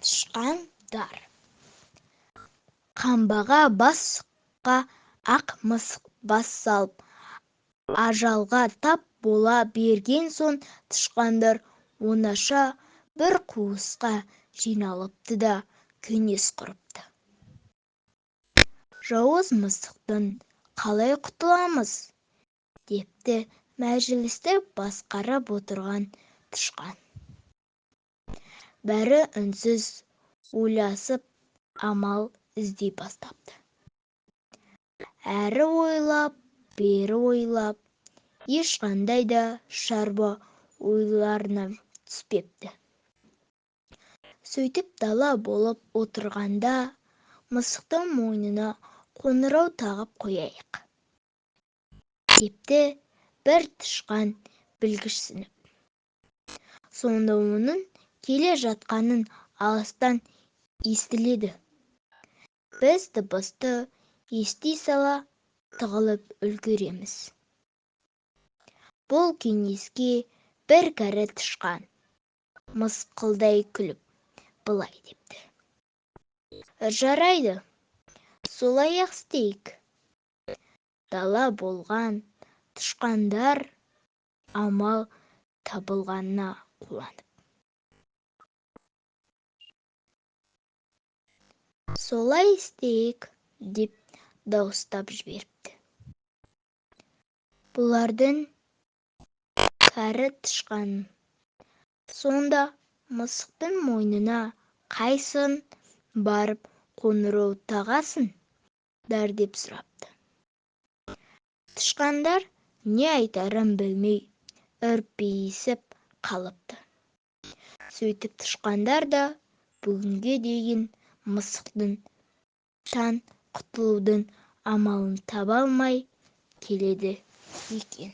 Тышқандар. Қамбаға бас сұққа ақ мысық бас салып, ажалға тап бола берген соң тышқандар оңаша бір қуысқа жиналыпты да кеңес құрыпты. Жауыз мысықтан қалай құтыламыз? Депті мәжілісті басқарып отырған тышқан. Бәрі үнсіз ойласып, амал іздей бастапты. Әрі ойлап, бері ойлап, ешқандай да шаруа ойларына түспепті. Сөйтіп дала болып отырғанда, мысықтың мойнына қоңырау тағып қояйық, депті бір тышқан білгішсініп. Сонда оның келе жатқанын алыстан естіледі. Біз дыбысты ести сала тығылып үлгереміз. Бұл кеңеске бір кәрі тышқан мысқылдай күліп былай депті. Жарайды, солай-ақ істейік. Дала болған тышқандар амал табылғанына қуанып. Солай істейік, деп дауыстап жіберіпті. Бұлардың кәрі тышқанын. Сонда мысықтың мойнына қайсын барып қоңырау тағасың? Деп сұрапты. Тышқандар не айтарын білмей үрпиісіп қалыпты. Сөйтіп тышқандар да бүгінге дейін мысықтан құтылудың амалын таба алмай келеді екен.